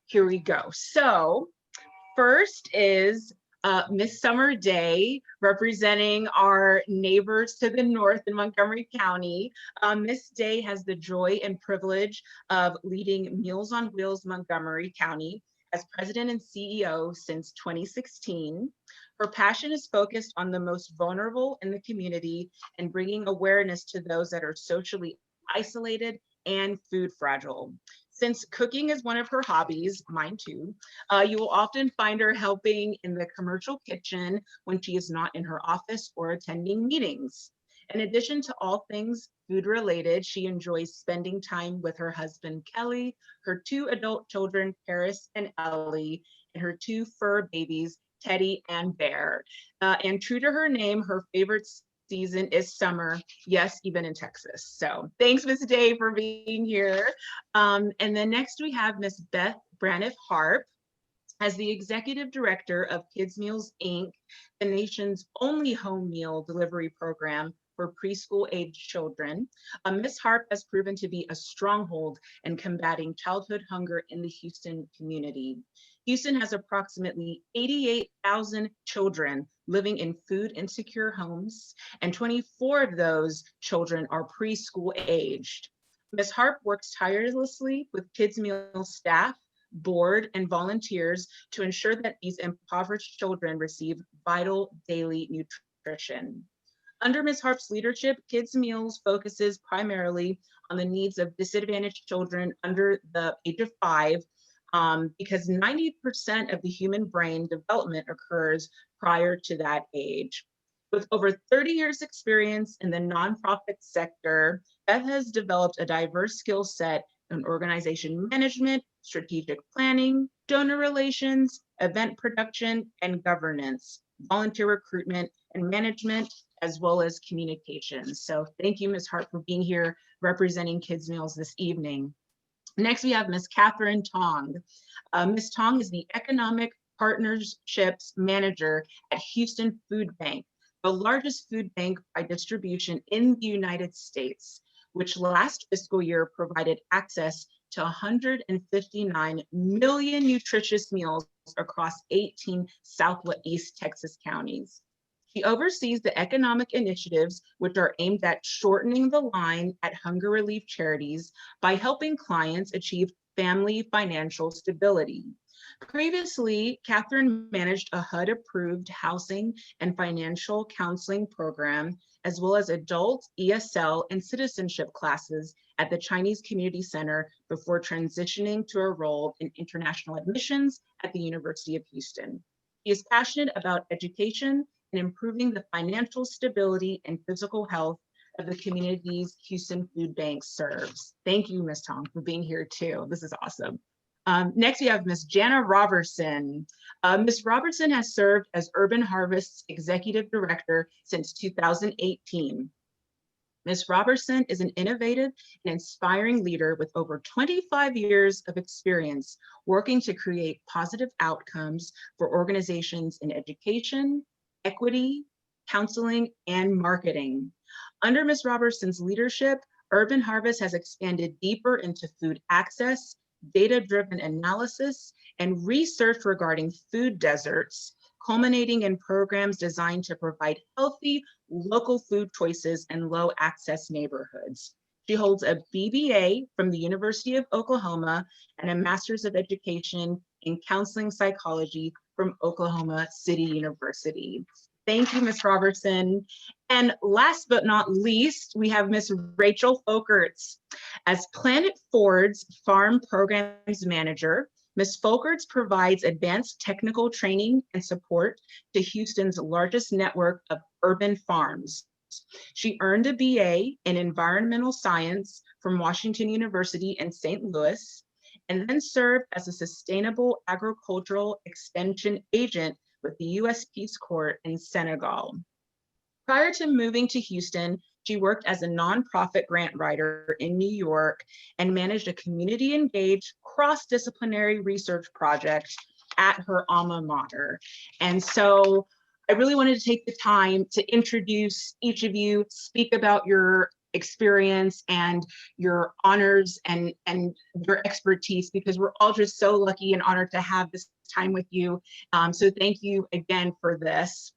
here we go. So first is Miss Summer Day, representing our neighbors to the north in Montgomery County. Miss Day has the joy and privilege of leading Meals on Wheels Montgomery County as president and CEO since 2016. Her passion is focused on the most vulnerable in the community and bringing awareness to those that are socially isolated and food fragile. Since cooking is one of her hobbies, mine too, you will often find her helping in the commercial kitchen when she is not in her office or attending meetings. In addition to all things food related, she enjoys spending time with her husband, Kelly, her 2 adult children, Paris and Ellie, and her 2 fur babies, Teddy and Bear. And true to her name, her favorite season is summer, yes, even in Texas. So thanks, Miss Day, for being here. And then next we have Miss Beth Braniff Harp as the Executive Director of Kids Meals, Inc., the nation's only home meal delivery program for preschool age children. Ms. Harp has proven to be a stronghold in combating childhood hunger in the Houston community. Houston has approximately 88,000 children living in food insecure homes, and 24 of those children are preschool aged. Ms. Harp works tirelessly with Kids Meals staff, board, and volunteers to ensure that these impoverished children receive vital daily nutrition. Under Ms. Harp's leadership, Kids Meals focuses primarily on the needs of disadvantaged children under the age of 5, because 90% of the human brain development occurs prior to that age. With over 30 years experience in the nonprofit sector, Beth has developed a diverse skill set in organization management, strategic planning, donor relations, event production, and governance, volunteer recruitment and management, as well as communications. So thank you, Ms. Harp, for being here representing Kids Meals this evening. Next, we have Ms. Katherine Tong. Ms. Tong is the Economic Partnerships Manager at Houston Food Bank, the largest food bank by distribution in the United States, which last fiscal year provided access to 159 million nutritious meals across 18 Southeast Texas counties. She oversees the economic initiatives which are aimed at shortening the line at hunger relief charities by helping clients achieve family financial stability. Previously, Katherine managed a HUD-approved housing and financial counseling program, as well as adult ESL and citizenship classes at the Chinese Community Center before transitioning to a role in international admissions at the University of Houston. She is passionate about education and improving the financial stability and physical health of the communities Houston Food Bank serves. Thank you, Ms. Tong, for being here too. This is awesome. Next, we have Ms. Janna Roberson. Ms. Roberson has served as Urban Harvest's Executive Director since 2018. Ms. Roberson is an innovative and inspiring leader with over 25 years of experience working to create positive outcomes for organizations in education, equity, counseling, and marketing. Under Ms. Roberson's leadership, Urban Harvest has expanded deeper into food access, data-driven analysis, and research regarding food deserts, culminating in programs designed to provide healthy local food choices in low-access neighborhoods. She holds a BBA from the University of Oklahoma and a Master's of Education in Counseling Psychology from Oklahoma City University. Thank you, Ms. Roberson. And last but not least, we have Ms. Rachel Folkerts. As Planet Ford's Farm Programs Manager, Ms. Folkerts provides advanced technical training and support to Houston's largest network of urban farms. She earned a BA in Environmental Science from Washington University in St. Louis, and then served as a Sustainable Agricultural Extension Agent with the U.S. Peace Corps in Senegal. Prior to moving to Houston, she worked as a nonprofit grant writer in New York and managed a community-engaged, cross-disciplinary research project at her alma mater. And so I really wanted to take the time to introduce each of you, speak about your experience and your honors and your expertise, because we're all just so lucky and honored to have this time with you. So thank you again for this.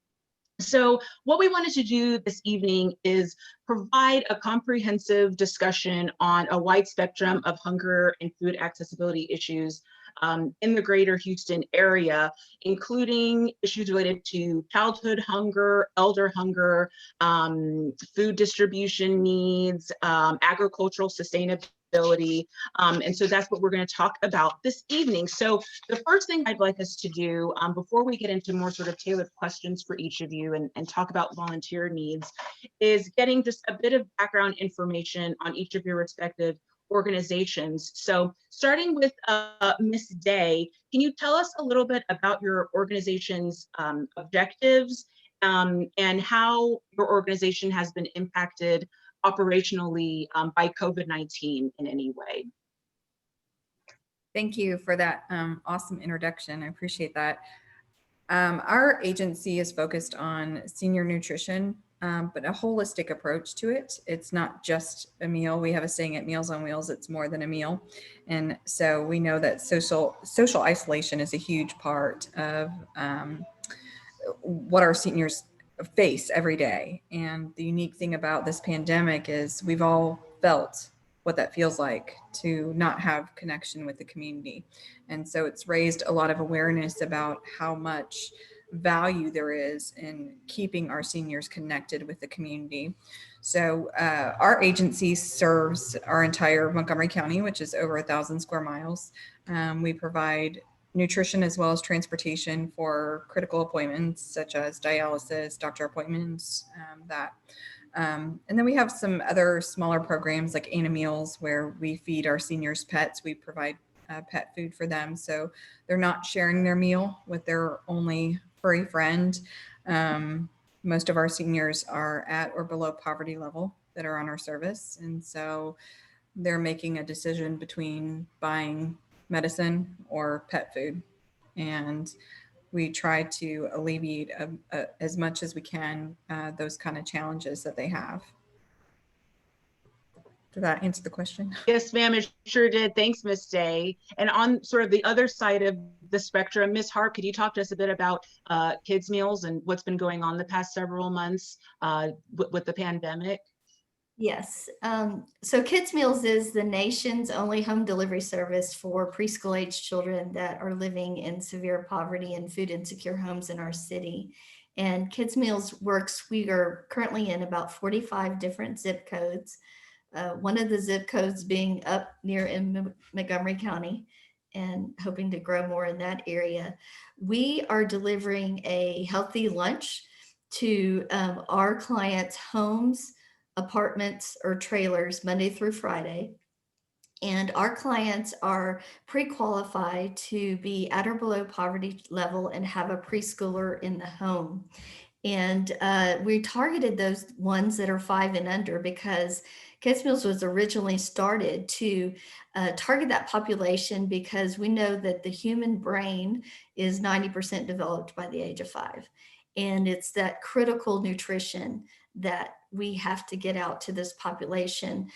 So what we wanted to do this evening is provide a comprehensive discussion on a wide spectrum of hunger and food accessibility issues in the greater Houston area, including issues related to childhood hunger, elder hunger, food distribution needs, agricultural sustainability. And so that's what we're going to talk about this evening. So the first thing I'd like us to do before we get into more sort of tailored questions for each of you and talk about volunteer needs is getting just a bit of background information on each of your respective organizations. So starting with Ms. Day, can you tell us a little bit about your organization's objectives and how your organization has been impacted operationally by COVID-19 in any way? Thank you for that awesome introduction. I appreciate that. Our agency is focused on senior nutrition, but a holistic approach to it. It's not just a meal. We have a saying at Meals on Wheels, it's more than a meal. And so we know that social isolation is a huge part of what our seniors face every day. And the unique thing about this pandemic is we've all felt what that feels like to not have connection with the community. And so it's raised a lot of awareness about how much value there is in keeping our seniors connected with the community. So our agency serves our entire Montgomery County, which is over 1,000 square miles. We provide nutrition as well as transportation for critical appointments such as dialysis, doctor appointments, and then we have some other smaller programs like Anna Meals where we feed our seniors pets. We provide pet food for them, so they're not sharing their meal with their only furry friend. Most of our seniors are at or below poverty level that are on our service, and so they're making a decision between buying medicine or pet food, and we try to alleviate as much as we can those kind of challenges that they have. Did that answer the question? Yes, ma'am, it sure did. Thanks, Ms. Day. And on sort of the other side of the spectrum, Ms. Harp, could you talk to us a bit about kids' meals and what's been going on the past several months with the pandemic? Yes. So Kids Meals is the nation's only home delivery service for preschool age children that are living in severe poverty and food insecure homes in our city. And Kids Meals works, we are currently in about 45 different zip codes. One of the zip codes being up near in Montgomery County and hoping to grow more in that area. We are delivering a healthy lunch to our clients' homes, apartments, or trailers Monday through Friday. And our clients are pre-qualified to be at or below poverty level and have a preschooler in the home. And we targeted those ones that are 5 and under because Kids Meals was originally started to target that population because we know that the human brain is 90% developed by the age of 5. And it's that critical nutrition that we have to get out to this population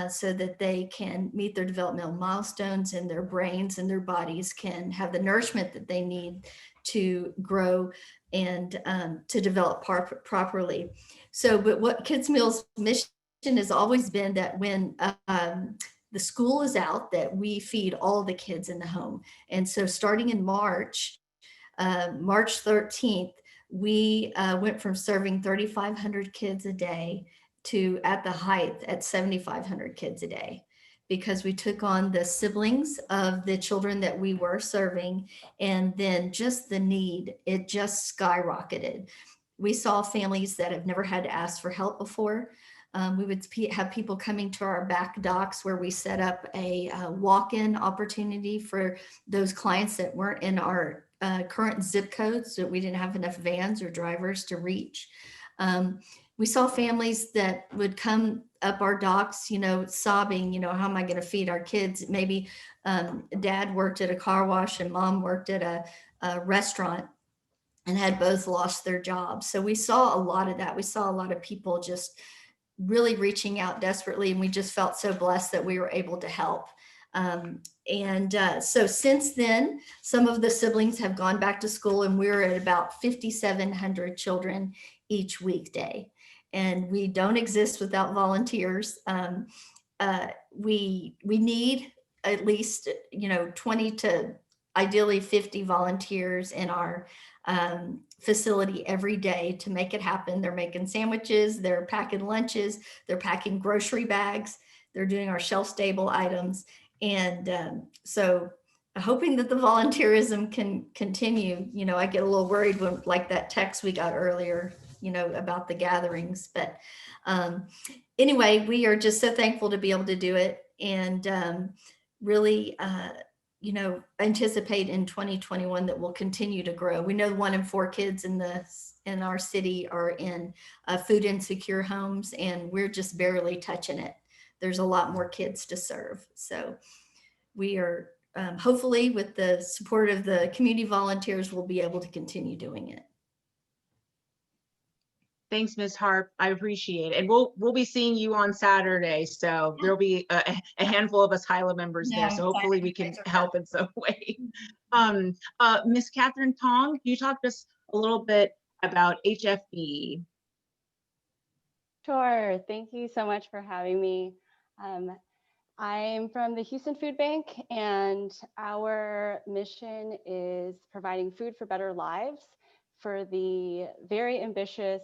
so that they can meet their developmental milestones and their brains and their bodies can have the nourishment that they need to grow and to develop properly. So, but what Kids Meals mission has always been that when the school is out, that we feed all the kids in the home. And so starting in March 13th, we went from serving 3,500 kids a day to at the height at 7,500 kids a day, because we took on the siblings of the children that we were serving, and then just the need, it just skyrocketed. We saw families that have never had to ask for help before. We would have people coming to our back docks where we set up a walk-in opportunity for those clients that weren't in our current zip codes, so we didn't have enough vans or drivers to reach. We saw families that would come up our docks, sobbing, how am I going to feed our kids? Maybe dad worked at a car wash and mom worked at a restaurant and had both lost their jobs. So we saw a lot of that. We saw a lot of people just really reaching out desperately, and we just felt so blessed that we were able to help. So since then, some of the siblings have gone back to school, and we're at about 5,700 children each weekday. And we don't exist without volunteers. We need at least 20 to ideally 50 volunteers in our facility every day to make it happen. They're making sandwiches, they're packing lunches, they're packing grocery bags, they're doing our shelf stable items. And so hoping that the volunteerism can continue. I get a little worried when, like that text we got earlier, about the gatherings. But anyway, we are just so thankful to be able to do it, and really, anticipate in 2021 that we'll continue to grow. We know 1 in 4 kids in our city are in food insecure homes, and we're just barely touching it. There's a lot more kids to serve. So we are hopefully, with the support of the community volunteers, we'll be able to continue doing it. Thanks, Ms. Harp. I appreciate it. And we'll be seeing you on Saturday. So there'll be a handful of us HYLA members there. So hopefully we can help in some way. Ms. Katherine Tong, can you talk to us a little bit about HFB? Sure. Thank you so much for having me. I'm from the Houston Food Bank, and our mission is providing food for better lives for the very ambitious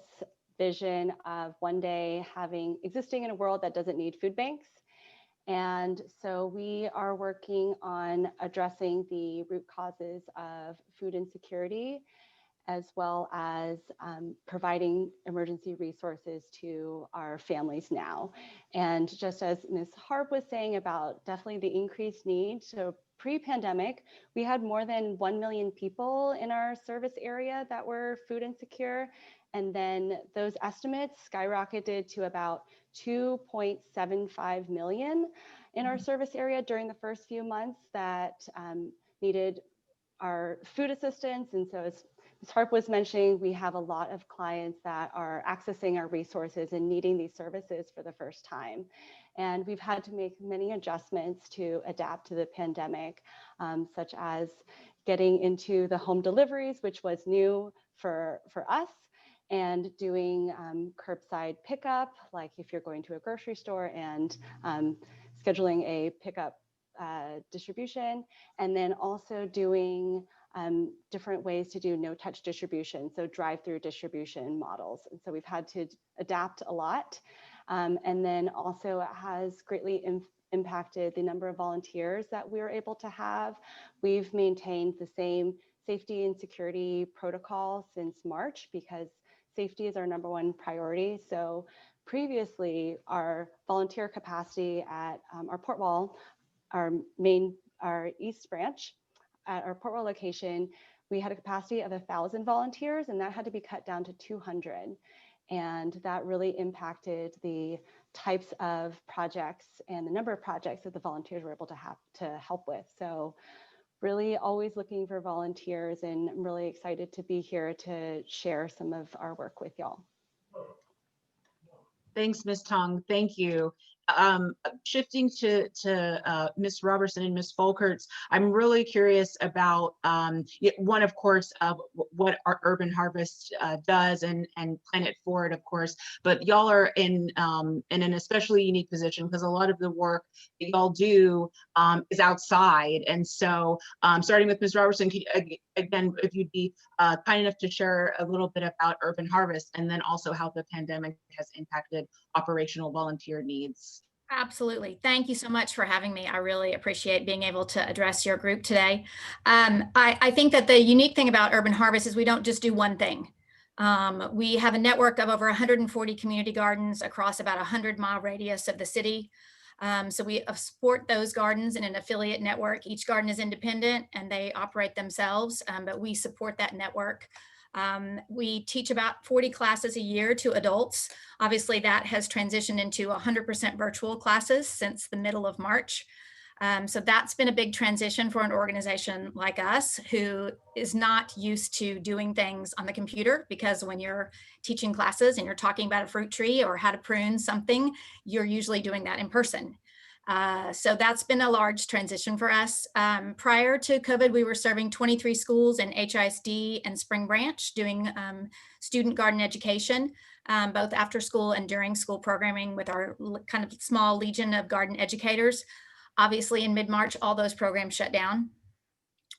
vision of one day existing in a world that doesn't need food banks. And so we are working on addressing the root causes of food insecurity, as well as providing emergency resources to our families now. And just as Ms. Harp was saying about definitely the increased need, so pre-pandemic, we had more than 1 million people in our service area that were food insecure. And then those estimates skyrocketed to about 2.75 million in our service area during the first few months that needed our food assistance. And so as Ms. Harp was mentioning, we have a lot of clients that are accessing our resources and needing these services for the first time. And we've had to make many adjustments to adapt to the pandemic, such as getting into the home deliveries, which was new for us, and doing curbside pickup, like if you're going to a grocery store, and scheduling a pickup distribution, and then also doing different ways to do no-touch distribution, so drive-through distribution models. And so we've had to adapt a lot. And then also it has greatly impacted the number of volunteers that we were able to have. We've maintained the same safety and security protocol since March, because safety is our #1 priority. So previously, our volunteer capacity at our Port Wall, our East Branch, at our Port Wall location, we had a capacity of 1,000 volunteers, and that had to be cut down to 200. And that really impacted the types of projects and the number of projects that the volunteers were able to have to help with. So really always looking for volunteers, and I'm really excited to be here to share some of our work with y'all. Thanks, Ms. Tong. Thank you. Shifting to Ms. Roberson and Ms. Folkerts, I'm really curious about one, of course, of what our Urban Harvest does, and Plan It Forward, of course. But y'all are in an especially unique position, because a lot of the work that y'all do is outside. And so, starting with Ms. Roberson, again, if you'd be kind enough to share a little bit about Urban Harvest, and then also how the pandemic has impacted operational volunteer needs. Absolutely. Thank you so much for having me. I really appreciate being able to address your group today. I think that the unique thing about Urban Harvest is we don't just do one thing. We have a network of over 140 community gardens across about a 100-mile radius of the city. So we support those gardens in an affiliate network. Each garden is independent and they operate themselves, but we support that network. We teach about 40 classes a year to adults. Obviously, that has transitioned into 100% virtual classes since the middle of March. So that's been a big transition for an organization like us who is not used to doing things on the computer, because when you're teaching classes and you're talking about a fruit tree or how to prune something, you're usually doing that in person. So that's been a large transition for us. Prior to COVID, we were serving 23 schools in HISD and Spring Branch, doing student garden education, both after school and during school programming with our kind of small legion of garden educators. Obviously, in mid-March, all those programs shut down.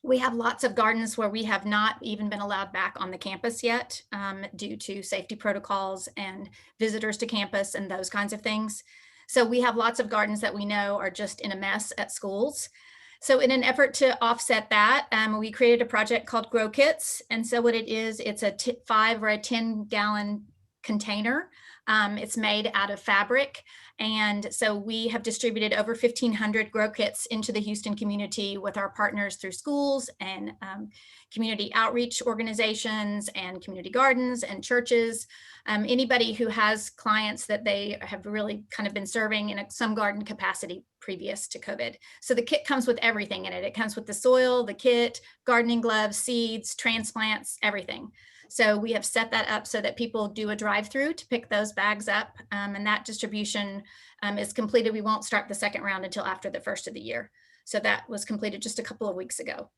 We have lots of gardens where we have not even been allowed back on the campus yet due to safety protocols and visitors to campus and those kinds of things. So we have lots of gardens that we know are just in a mess at schools. So in an effort to offset that, we created a project called Grow Kits. And so what it is, it's a 5 or a 10-gallon container. It's made out of fabric. And so we have distributed over 1,500 grow kits into the Houston community with our partners through schools and community outreach organizations and community gardens and churches. Anybody who has clients that they have really kind of been serving in some garden capacity previous to COVID. So the kit comes with everything in it. It comes with the soil, the kit, gardening gloves, seeds, transplants, everything. So we have set that up so that people do a drive-through to pick those bags up, and that distribution is completed. We won't start the second round until after the first of the year. So that was completed just a couple of weeks ago.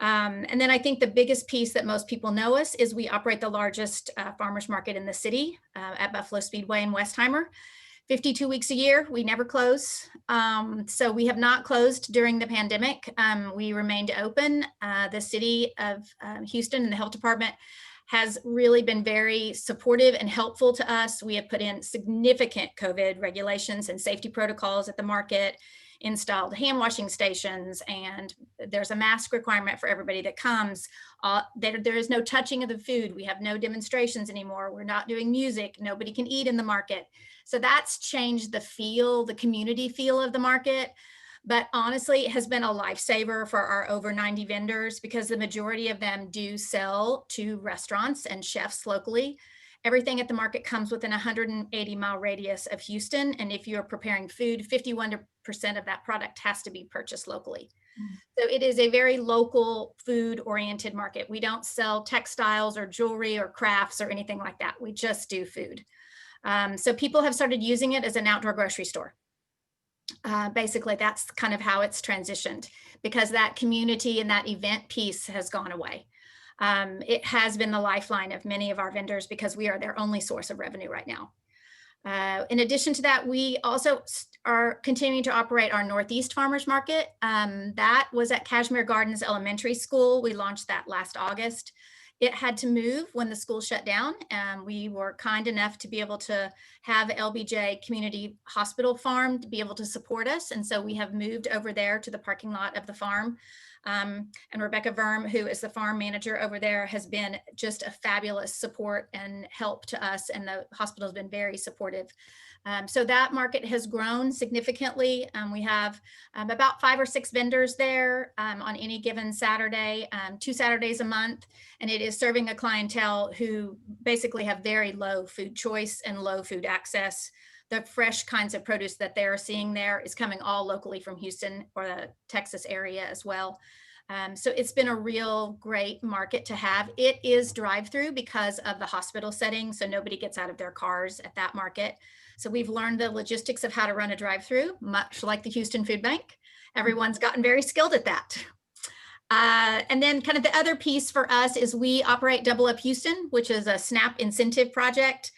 And then I think the biggest piece that most people know us is we operate the largest farmers market in the city at Buffalo Speedway in Westheimer. 52 weeks a year, we never close. So we have not closed during the pandemic. We remained open. The city of Houston and the health department has really been very supportive and helpful to us. We have put in significant COVID regulations and safety protocols at the market, installed hand washing stations, and there's a mask requirement for everybody that comes. There is no touching of the food. We have no demonstrations anymore. We're not doing music. Nobody can eat in the market. So that's changed the feel, the community feel of the market. But honestly, it has been a lifesaver for our over 90 vendors because the majority of them do sell to restaurants and chefs locally. Everything at the market comes within a 180-mile radius of Houston. And if you're preparing food, 51% of that product has to be purchased locally. So it is a very local food-oriented market. We don't sell textiles or jewelry or crafts or anything like that. We just do food. So people have started using it as an outdoor grocery store. Basically, that's kind of how it's transitioned because that community and that event piece has gone away. It has been the lifeline of many of our vendors because we are their only source of revenue right now. In addition to that, we also are continuing to operate our Northeast Farmers Market. That was at Cashmere Gardens Elementary School. We launched that last August. It had to move when the school shut down. We were kind enough to be able to have LBJ Community Hospital Farm to be able to support us. And so we have moved over there to the parking lot of the farm. And Rebecca Verm, who is the farm manager over there, has been just a fabulous support and help to us. And the hospital has been very supportive. So that market has grown significantly. We have about 5 or 6 vendors there on any given Saturday, 2 Saturdays a month. And it is serving a clientele who basically have very low food choice and low food access. The fresh kinds of produce that they're seeing there is coming all locally from Houston or the Texas area as well. So it's been a real great market to have. It is drive-through because of the hospital setting. So nobody gets out of their cars at that market. So we've learned the logistics of how to run a drive-through, much like the Houston Food Bank. Everyone's gotten very skilled at that. And then kind of the other piece for us is we operate Double Up Houston, which is a SNAP incentive project.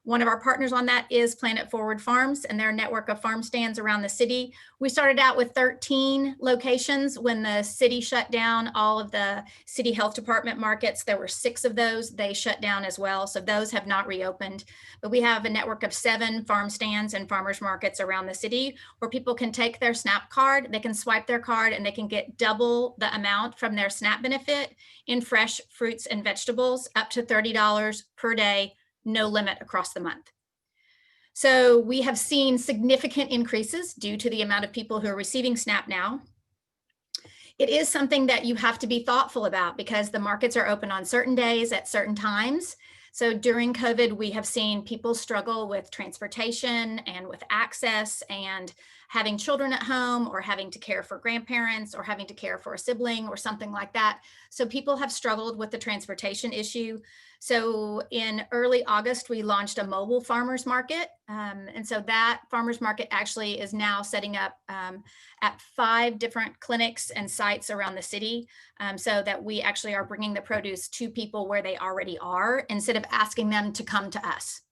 One of our partners on that is Planet Forward Farms and their network of farm stands around the city. We started out with 13 locations when the city shut down all of the city health department markets. There were 6 of those. They shut down as well. So those have not reopened. But we have a network of 7 farm stands and farmers markets around the city where people can take their SNAP card, they can swipe their card, and they can get double the amount from their SNAP benefit in fresh fruits and vegetables, up to $30 per day. No limit across the month. So we have seen significant increases due to the amount of people who are receiving SNAP now. It is something that you have to be thoughtful about because the markets are open on certain days at certain times. So during COVID, we have seen people struggle with transportation and with access and having children at home or having to care for grandparents or having to care for a sibling or something like that. So people have struggled with the transportation issue. So in early August, we launched a mobile farmers market. And so that farmers market actually is now setting up at 5 different clinics and sites around the city, so that we actually are bringing the produce to people where they already are instead of asking them to come to us.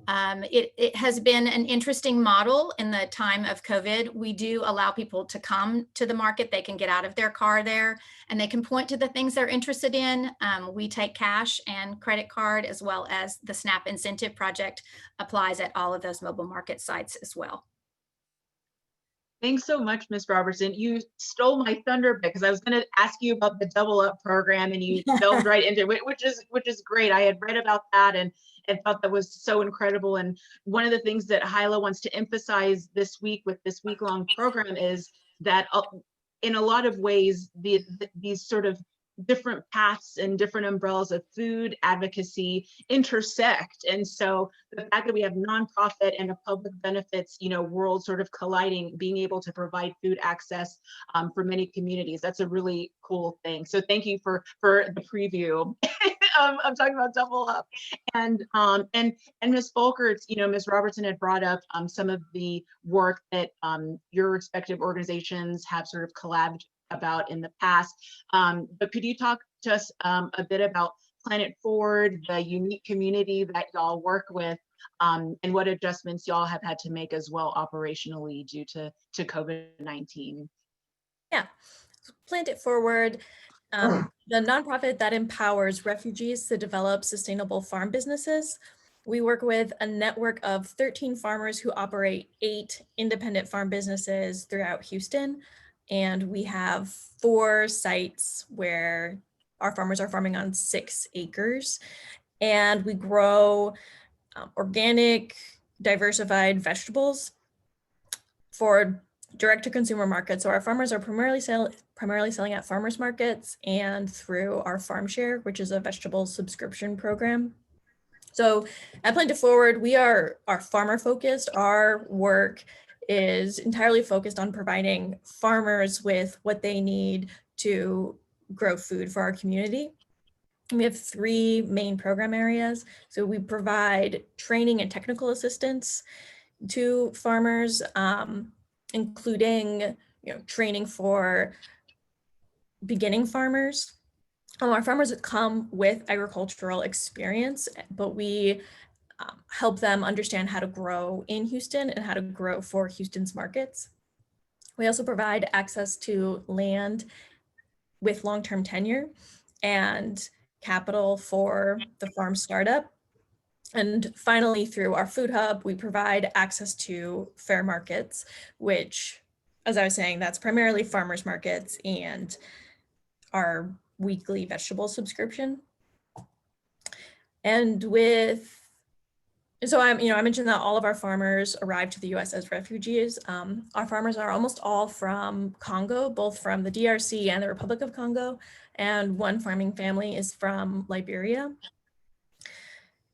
It has been an interesting model in the time of COVID. We do allow people to come to the market. They can get out of their car there and they can point to the things they're interested in. We take cash and credit card, as well as the SNAP incentive project applies at all of those mobile market sites as well. Thanks so much, Ms. Robertson. You stole my thunder because I was going to ask you about the Double Up program, and you delved right into it, which is great. I had read about that and thought that was so incredible. And one of the things that HYLA wants to emphasize this week with this week-long program is that in a lot of ways, these sort of different paths and different umbrellas of food advocacy intersect. And so the fact that we have nonprofit and a public benefits, world sort of colliding, being able to provide food access for many communities, that's a really cool thing. So thank you for the preview. I'm talking about Double Up. And Ms. Folkerts, Ms. Robertson had brought up some of the work that your respective organizations have sort of collabed about in the past. But could you talk to us a bit about Planet Forward, the unique community that y'all work with, and what adjustments y'all have had to make as well operationally due to COVID-19? Yeah, Planet Forward, the nonprofit that empowers refugees to develop sustainable farm businesses. We work with a network of 13 farmers who operate 8 independent farm businesses throughout Houston. And we have 4 sites where our farmers are farming on 6 acres. And we grow organic, diversified vegetables for direct-to-consumer markets. So our farmers are primarily selling at farmers markets and through our Farm Share, which is a vegetable subscription program. So at Planet Forward, we are farmer focused. Our work is entirely focused on providing farmers with what they need to grow food for our community. We have 3 main program areas. So we provide training and technical assistance to farmers, including training for beginning farmers. Our farmers come with agricultural experience, but we help them understand how to grow in Houston and how to grow for Houston's markets. We also provide access to land with long-term tenure and capital for the farm startup. And finally, through our food hub, we provide access to fair markets, which, as I was saying, that's primarily farmers markets and our weekly vegetable subscription. And I mentioned that all of our farmers arrived to the US as refugees. Our farmers are almost all from Congo, both from the DRC and the Republic of Congo, and one farming family is from Liberia.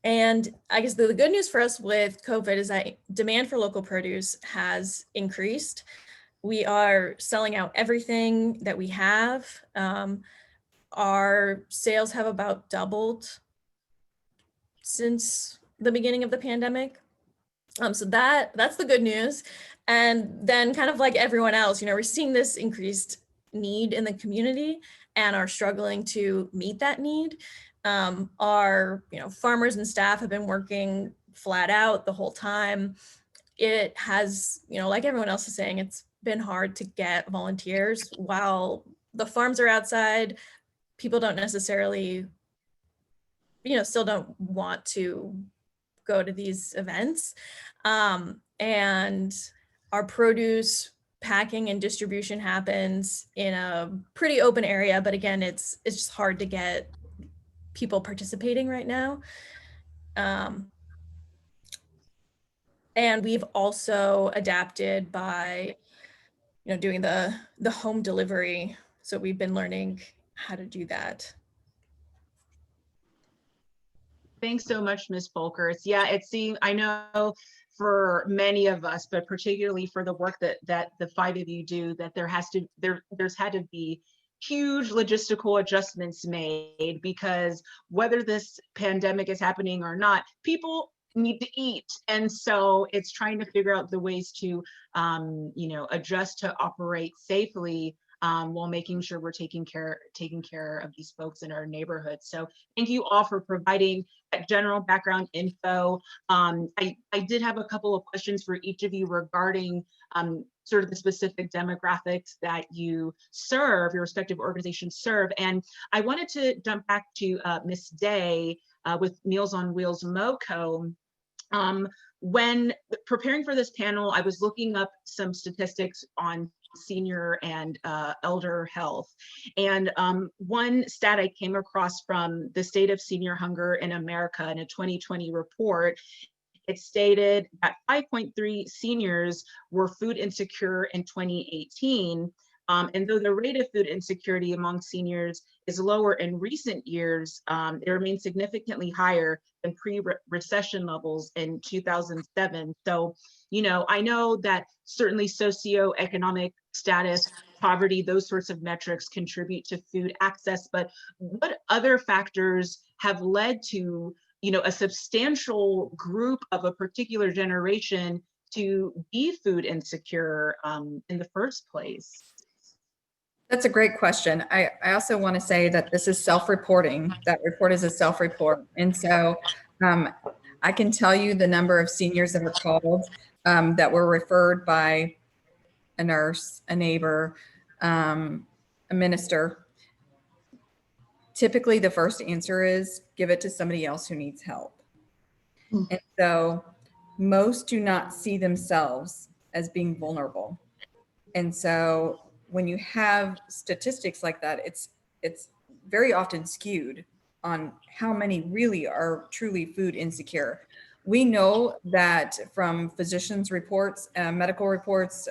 And I guess the good news for us with COVID is that demand for local produce has increased. We are selling out everything that we have. Our sales have about doubled since the beginning of the pandemic. So that's the good news. And then kind of like everyone else, we're seeing this increased need in the community and are struggling to meet that need. Our farmers and staff have been working flat out the whole time. It has, like everyone else is saying, it's been hard to get volunteers. While the farms are outside, people don't necessarily, still don't want to go to these events. And our produce packing and distribution happens in a pretty open area, but again, it's just hard to get people participating right now. And we've also adapted by, doing the home delivery. So we've been learning how to do that. Thanks so much, Ms. Folkerts. Yeah, it seems, I know for many of us, but particularly for the work that the 5 of you do, that there's had to be huge logistical adjustments made, because whether this pandemic is happening or not, people need to eat. And so it's trying to figure out the ways to, adjust to operate safely, while making sure we're taking care of these folks in our neighborhood. So thank you all for providing that general background info. I did have a couple of questions for each of you regarding sort of the specific demographics that you serve, your respective organizations serve. And I wanted to jump back to Ms. Day with Meals on Wheels MoCo. When preparing for this panel, I was looking up some statistics on senior and elder health. And one stat I came across from the State of Senior Hunger in America in a 2020 report, it stated that 5.3 seniors were food insecure in 2018. And though the rate of food insecurity among seniors is lower in recent years, it remains significantly higher than pre-recession levels in 2007. So, I know that certainly socioeconomic status, poverty, those sorts of metrics contribute to food access, but what other factors have led to, a substantial group of a particular generation to be food insecure in the first place? That's a great question. I also want to say that this is self-reporting. That report is a self-report. And so I can tell you the number of seniors that are called that were referred by a nurse, a neighbor, a minister. Typically, the first answer is give it to somebody else who needs help. And so most do not see themselves as being vulnerable. And so when you have statistics like that, it's very often skewed on how many really are truly food insecure. We know that from physicians' reports, medical reports,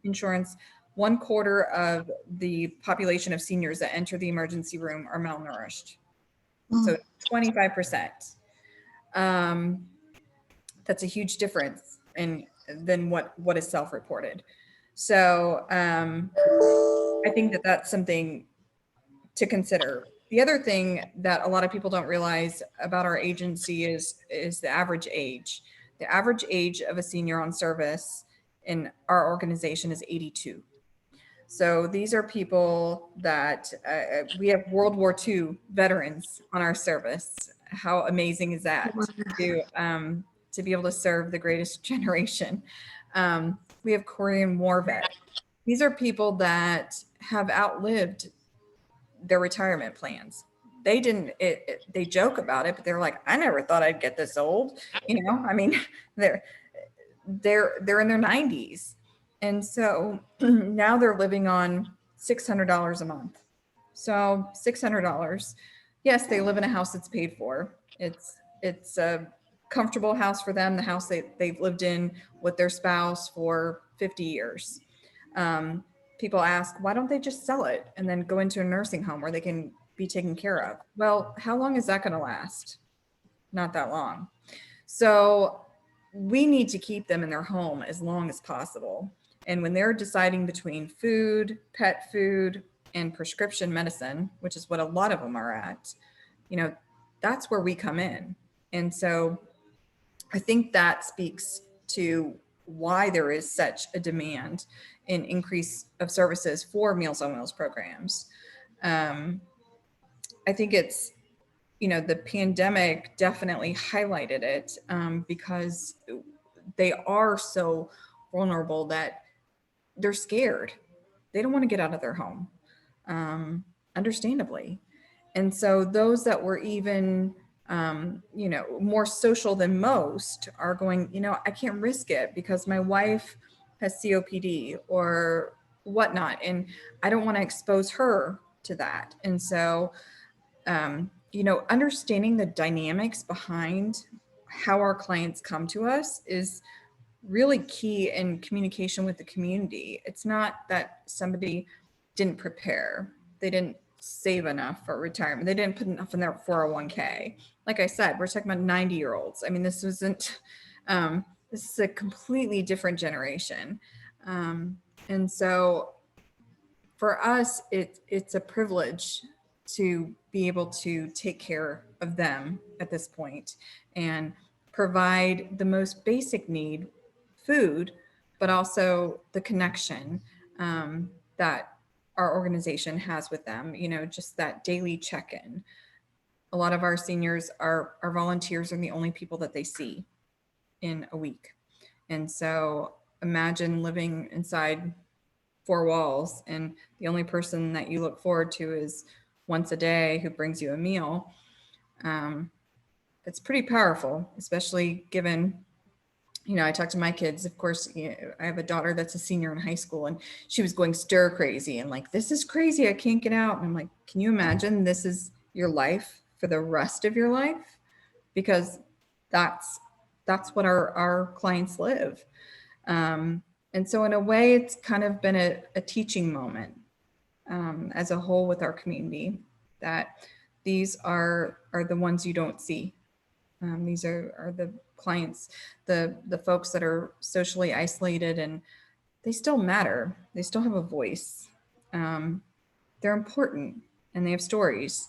insurance, 1/4 of the population of seniors that enter the emergency room are malnourished. So 25%. That's a huge difference than what is self-reported. So I think that that's something to consider. The other thing that a lot of people don't realize about our agency is the average age. The average age of a senior on service in our organization is 82. So these are people that we have World War II veterans on our service. How amazing is that to be able to serve the greatest generation? We have Korean War vets. These are people that have outlived their retirement plans. They didn't, they joke about it, but they're like, I never thought I'd get this old. I mean, they're in their 90s. And so now they're living on $600 a month. So $600. Yes, they live in a house that's paid for. It's a comfortable house for them, the house they've lived in with their spouse for 50 years. People ask, why don't they just sell it and then go into a nursing home where they can be taken care of? Well, how long is that going to last? Not that long. So we need to keep them in their home as long as possible. And when they're deciding between food, pet food, and prescription medicine, which is what a lot of them are at, that's where we come in. And so I think that speaks to why there is such a demand in increase of services for Meals on Wheels programs. I think it's, the pandemic definitely highlighted it because they are so vulnerable that they're scared. They don't want to get out of their home, understandably. And so those that were even more social than most are going, I can't risk it because my wife has COPD or whatnot, and I don't want to expose her to that. And so, understanding the dynamics behind how our clients come to us is really key in communication with the community. It's not that somebody didn't prepare. They didn't save enough for retirement. They didn't put enough in their 401k. Like I said, we're talking about 90-year-olds. I mean, this isn't, this is a completely different generation. And so for us, it's a privilege to be able to take care of them at this point and provide the most basic need, food, but also the connection that our organization has with them, you know, just that daily check-in. A lot of our seniors, our volunteers are the only people that they see in a week. And so imagine living inside 4 walls and the only person that you look forward to is once a day who brings you a meal. It's pretty powerful, especially given, you know, I talk to my kids, of course, you know, I have a daughter that's a senior in high school and she was going stir crazy and like, this is crazy, I can't get out. And I'm like, can you imagine this is your life for the rest of your life? Because that's what our clients live. And so in a way, it's kind of been a teaching moment as a whole with our community, that these are the ones you don't see. These are the clients, the folks that are socially isolated, and they still matter. They still have a voice. They're important and they have stories.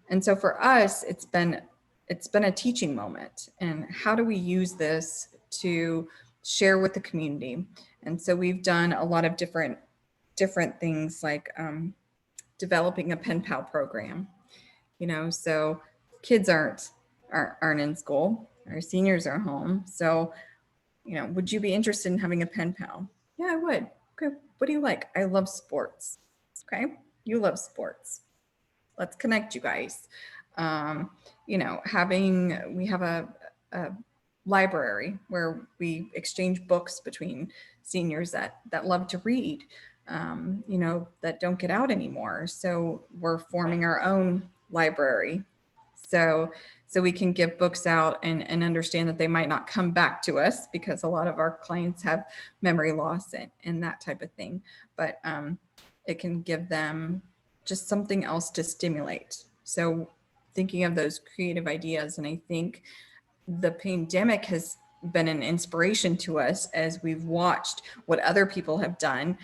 And so for us, it's been a teaching moment. And how do we use this to share with the community? And so we've done a lot of different things, like developing a pen pal program. You know, so kids aren't in school, our seniors are home. So, you know, would you be interested in having a pen pal? Yeah, I would. Okay, what do you like? I love sports. Okay, you love sports. Let's connect you guys. You know, we have a library where we exchange books between seniors that love to read, you know, that don't get out anymore. So we're forming our own library. So we can give books out and understand that they might not come back to us because a lot of our clients have memory loss and that type of thing. But it can give them just something else to stimulate. So thinking of those creative ideas. And I think the pandemic has been an inspiration to us as we've watched what other people have done,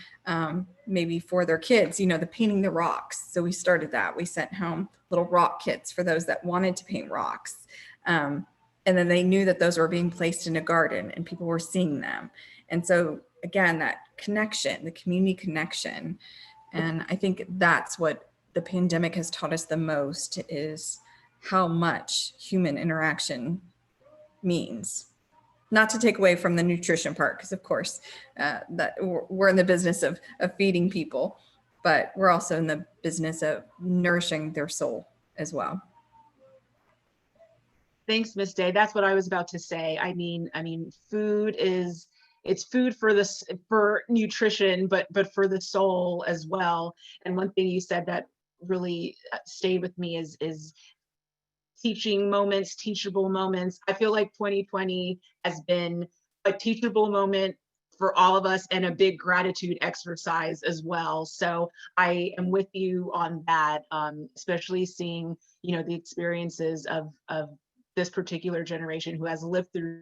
maybe for their kids, you know, the painting the rocks. So we started that. We sent home little rock kits for those that wanted to paint rocks. And then they knew that those were being placed in a garden and people were seeing them. And so again, that connection, the community connection. And I think that's what the pandemic has taught us the most, is how much human interaction means. Not to take away from the nutrition part, because of course that we're in the business of feeding people, but we're also in the business of nourishing their soul as well. Thanks, Miss Day. That's what I was about to say. I mean, food it's food for nutrition, but for the soul as well. And one thing you said that really stayed with me is teaching moments, teachable moments. I feel like 2020 has been a teachable moment for all of us and a big gratitude exercise as well. So I am with you on that, especially seeing, you know, the experiences of this particular generation who has lived through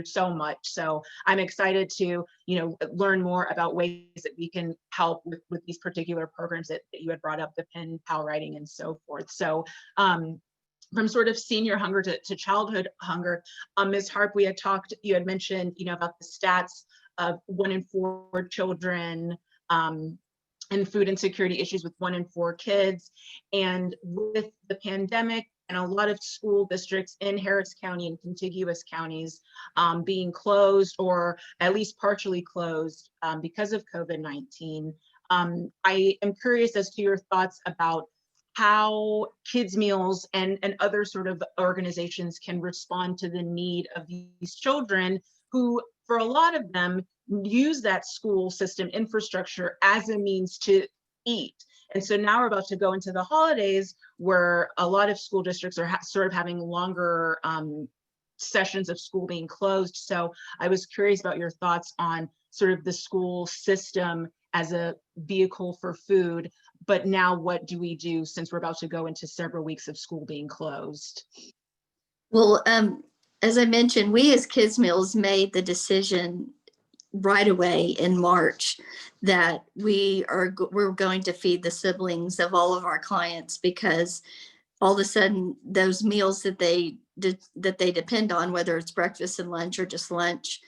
so much. So I'm excited to, you know, learn more about ways that we can help with these particular programs that you had brought up, the pen pal writing and so forth. So from sort of senior hunger to childhood hunger, Ms. Harp, you had mentioned, you know, about the stats of 1 in 4 children and food insecurity issues with 1 in 4 kids. And with the pandemic and a lot of school districts in Harris County and contiguous counties being closed or at least partially closed because of COVID-19, I am curious as to your thoughts about how kids meals and other sort of organizations can respond to the need of these children who, for a lot of them, use that school system infrastructure as a means to eat. And so now we're about to go into the holidays where a lot of school districts are sort of having longer sessions of school being closed. So I was curious about your thoughts on sort of the school system as a vehicle for food, but now what do we do since we're about to go into several weeks of school being closed? Well, as I mentioned, we as Kids Meals made the decision right away in March that we're going to feed the siblings of all of our clients, because all of a sudden those meals that they depend on, whether it's breakfast and lunch or just lunch,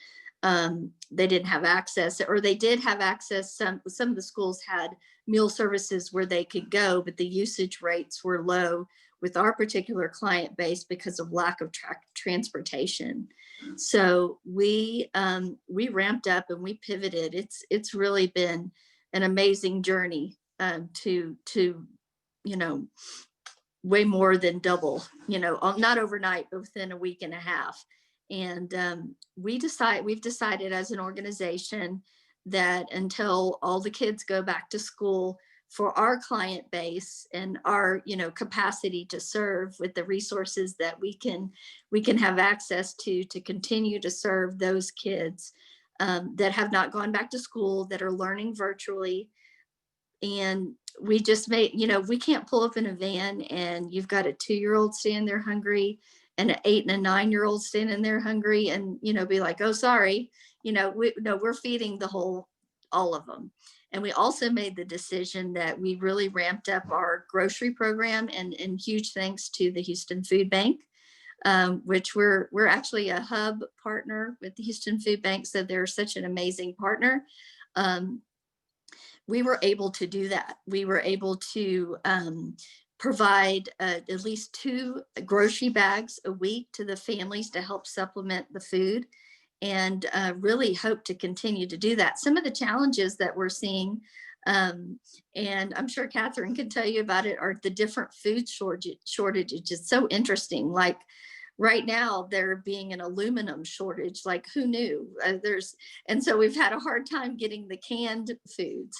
they didn't have access, or they did have access. Some of the schools had meal services where they could go, but the usage rates were low with our particular client base because of lack of transportation. So we ramped up and we pivoted. It's really been an amazing journey to way more than double, not overnight, but within a week and a half. And we've decided as an organization that until all the kids go back to school, for our client base and our capacity to serve with the resources that we can have access to continue to serve those kids that have not gone back to school, that are learning virtually. And we just made, we can't pull up in a van and you've got a 2-year-old standing there hungry and an 8 and a 9-year-old standing there hungry and, be like, oh, sorry, we're feeding all of them. And we also made the decision that we really ramped up our grocery program, and huge thanks to the Houston Food Bank, which we're actually a hub partner with the Houston Food Bank. So they're such an amazing partner. We were able to do that. We were able to provide at least 2 grocery bags a week to the families to help supplement the food, and really hope to continue to do that. Some of the challenges that we're seeing, and I'm sure Katherine can tell you about it, are the different food shortages. It's so interesting. Like right now, there being an aluminum shortage, like who knew? And so we've had a hard time getting the canned foods.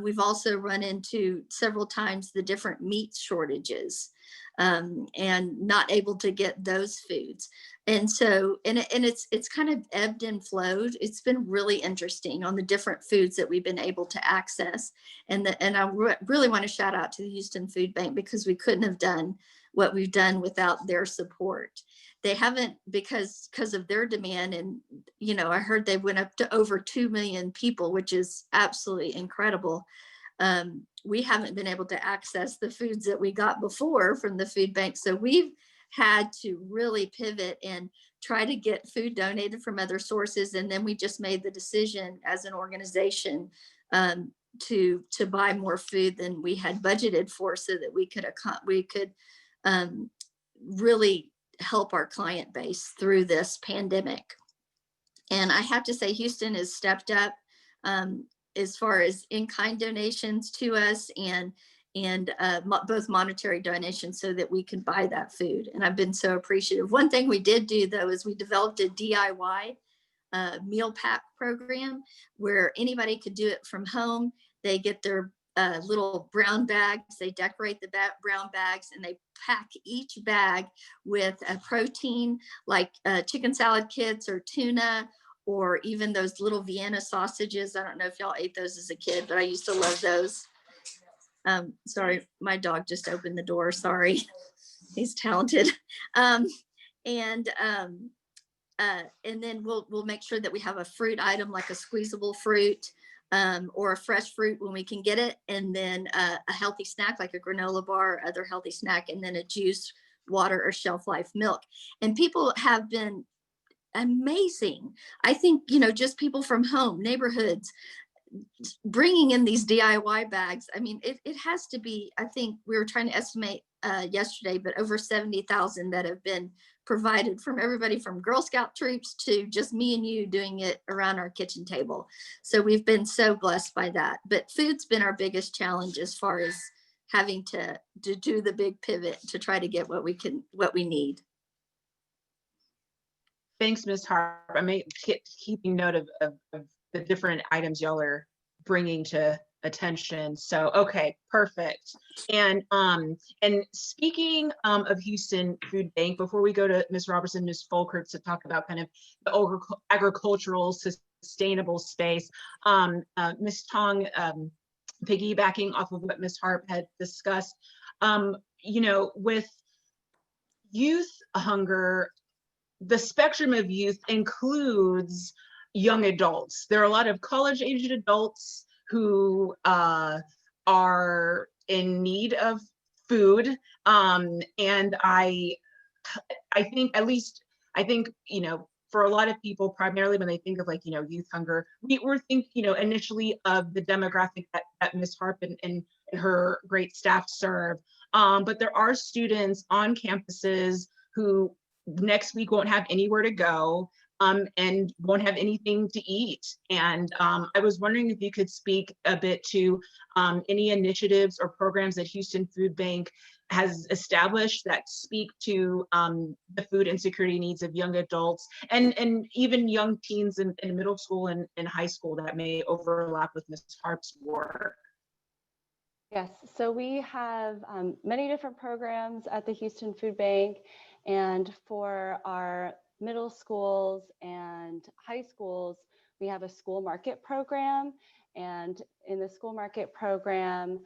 We've also run into several times the different meat shortages, and not able to get those foods. And so, and it's kind of ebbed and flowed. It's been really interesting on the different foods that we've been able to access. And I really want to shout out to the Houston Food Bank, because we couldn't have done what we've done without their support. They haven't, because of their demand. And, I heard they went up to over 2 million people, which is absolutely incredible. We haven't been able to access the foods that we got before from the food bank. So we've had to really pivot and try to get food donated from other sources. And then we just made the decision as an organization to buy more food than we had budgeted for, so that we could really help our client base through this pandemic. And I have to say, Houston has stepped up as far as in-kind donations to us, and both monetary donations, so that we can buy that food. And I've been so appreciative. One thing we did do, though, is we developed a DIY meal pack program where anybody could do it from home. They get their little brown bags, they decorate the brown bags, and they pack each bag with a protein like chicken salad kits or tuna, or even those little Vienna sausages. I don't know if y'all ate those as a kid, but I used to love those. Sorry, my dog just opened the door. Sorry, he's talented. And then we'll make sure that we have a fruit item, like a squeezable fruit, or a fresh fruit when we can get it, and then a healthy snack like a granola bar or other healthy snack, and then a juice, water, or shelf life milk. And people have been amazing. I think, just people from home, neighborhoods, bringing in these DIY bags. I mean, it has to be, I think we were trying to estimate yesterday, but over 70,000 that have been provided, from everybody from Girl Scout troops to just me and you doing it around our kitchen table. So we've been so blessed by that. But food's been our biggest challenge, as far as having to do the big pivot to try to get what we need. Thanks, Ms. Harp. I'm keeping note of the different items y'all are bringing to attention. So, okay, perfect. And speaking of Houston Food Bank, before we go to Ms. Roberson, Ms. Folkerts, to talk about kind of the agricultural sustainable space, Ms. Tong piggybacking off of what Ms. Harp had discussed, you know, with youth hunger, the spectrum of youth includes young adults. There are a lot of college-aged adults who are in need of food, and I think, at least I think, you know, for a lot of people, primarily when they think of, like, you know, youth hunger, we're thinking, you know, initially of the demographic that Ms. Harp and her great staff serve. But there are students on campuses who next week won't have anywhere to go, and won't have anything to eat. And I was wondering if you could speak a bit to any initiatives or programs that Houston Food Bank has established that speak to the food insecurity needs of young adults and even young teens in middle school and high school that may overlap with Ms. Harp's work. Yes, so we have many different programs at the Houston Food Bank, and for our middle schools and high schools, we have a school market program. And in the school market program,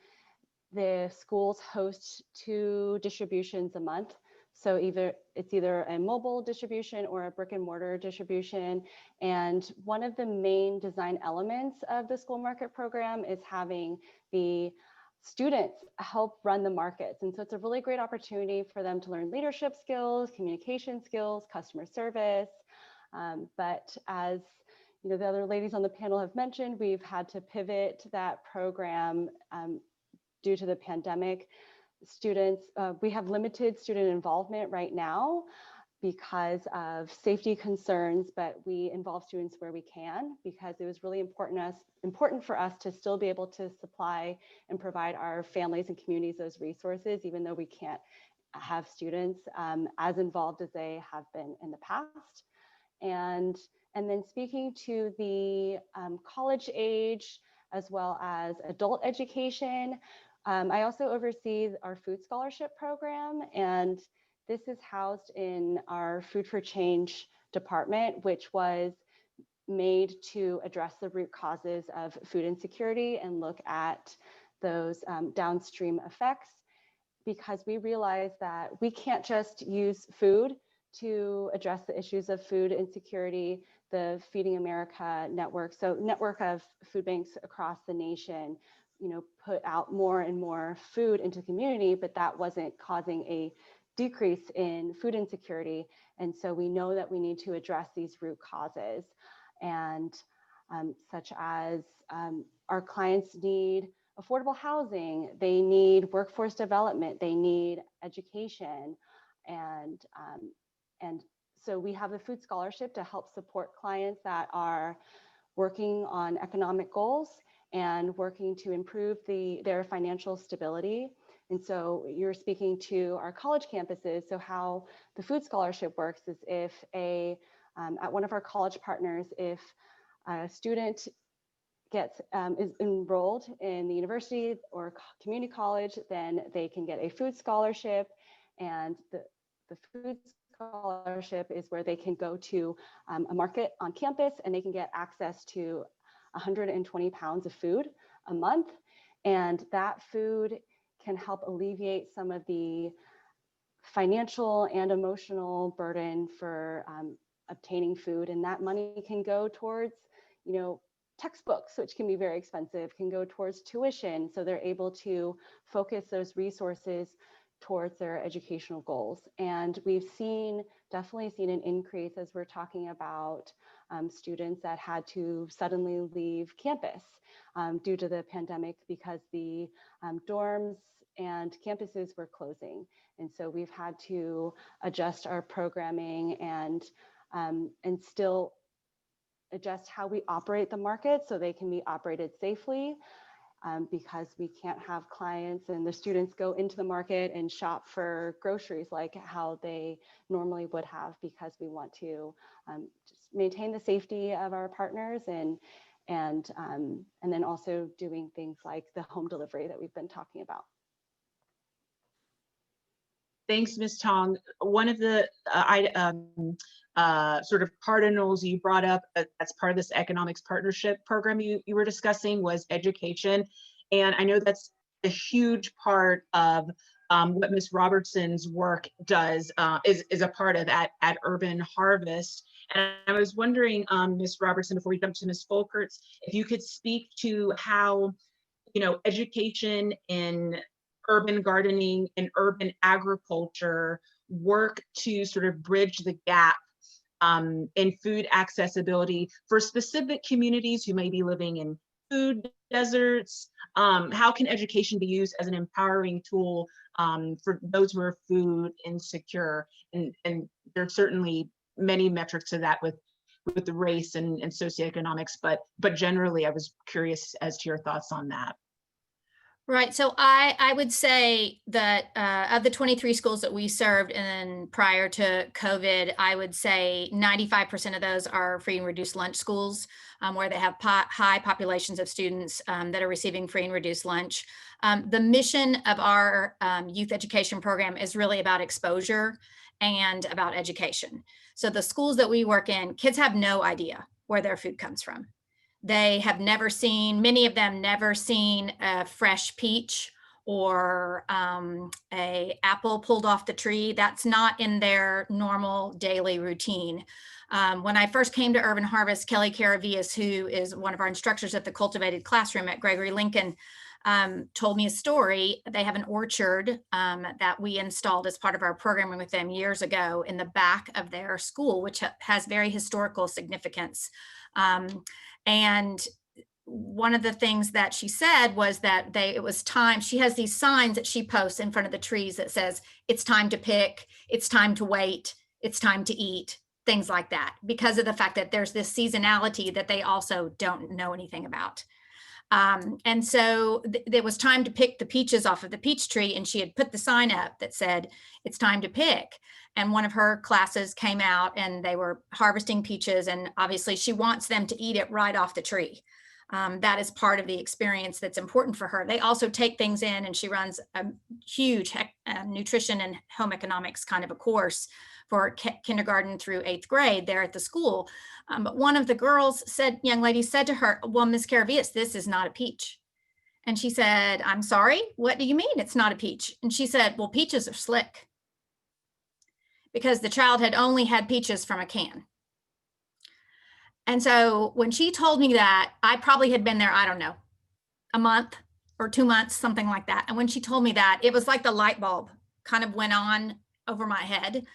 the schools host 2 distributions a month. So it's either a mobile distribution or a brick and mortar distribution. And one of the main design elements of the school market program is having the students help run the markets. And so it's a really great opportunity for them to learn leadership skills, communication skills, customer service. But as you know, the other ladies on the panel have mentioned, we've had to pivot that program due to the pandemic. Students, we have limited student involvement right now because of safety concerns, but we involve students where we can, because it was really important for us to still be able to supply and provide our families and communities those resources, even though we can't have students as involved as they have been in the past. And then speaking to the college age as well as adult education, I also oversee our food scholarship program, and this is housed in our Food for Change department, which was made to address the root causes of food insecurity and look at those downstream effects, because we realize that we can't just use food to address the issues of food insecurity. The Feeding America network, so network of food banks across the nation, you know, put out more and more food into the community, but that wasn't causing a decrease in food insecurity. And so we know that we need to address these root causes, and such as our clients need affordable housing, they need workforce development, they need education, and so we have a food scholarship to help support clients that are working on economic goals and working to improve their financial stability. And so you're speaking to our college campuses. So how the food scholarship works is if at one of our college partners, if a student is enrolled in the university or community college, then they can get a food scholarship. And the food scholarship is where they can go to a market on campus, and they can get access to 120 pounds of food a month. And that food can help alleviate some of the financial and emotional burden for obtaining food. And that money can go towards, you know, textbooks, which can be very expensive, can go towards tuition. So they're able to focus those resources towards their educational goals. And we've definitely seen an increase as we're talking about students that had to suddenly leave campus due to the pandemic, because the dorms and campuses were closing. And so we've had to adjust our programming and still adjust how we operate the market so they can be operated safely, because we can't have clients and the students go into the market and shop for groceries like how they normally would have, because we want to just maintain the safety of our partners and then also doing things like the home delivery that we've been talking about. Thanks, Ms. Tong. One of the sort of cardinals you brought up as part of this economics partnership program you were discussing was education. And I know that's a huge part of what Ms. Robertson's work does, is a part of at Urban Harvest. And I was wondering, Ms. Robertson, before we jump to Ms. Folkerts, if you could speak to how, education in urban gardening and urban agriculture work to sort of bridge the gap in food accessibility for specific communities who may be living in food deserts. How can education be used as an empowering tool for those who are food insecure? And there's certainly many metrics to that with the race and socioeconomics, but generally, I was curious as to your thoughts on that. Right. So I would say that of the 23 schools that we served and prior to COVID, I would say 95% of those are free and reduced lunch schools where they have high populations of students that are receiving free and reduced lunch. The mission of our youth education program is really about exposure and about education. So the schools that we work in, kids have no idea where their food comes from. They have never seen, many of them never seen a fresh peach or a apple pulled off the tree. That's not in their normal daily routine. When I first came to Urban Harvest, Kelly Caravias, who is one of our instructors at the Cultivated Classroom at Gregory Lincoln, told me a story. They have an orchard that we installed as part of our programming with them years ago in the back of their school, which has very historical significance. And one of the things that she said was that it was time, she has these signs that she posts in front of the trees that says, it's time to pick, it's time to wait, it's time to eat, things like that, because of the fact that there's this seasonality that they also don't know anything about. And so there was time to pick the peaches off of the peach tree, and she had put the sign up that said, it's time to pick. And one of her classes came out and they were harvesting peaches, and obviously she wants them to eat it right off the tree. That is part of the experience that's important for her. They also take things in, and she runs a huge nutrition and home economics kind of a course for kindergarten through 8th grade there at the school. But one of the young ladies said to her, well, Ms. Caravias, this is not a peach. And she said, I'm sorry, what do you mean it's not a peach? And she said, well, peaches are slick. Because the child had only had peaches from a can. And so when she told me that, I probably had been there, I don't know, a month or 2 months, something like that. And when she told me that, it was like the light bulb kind of went on over my head.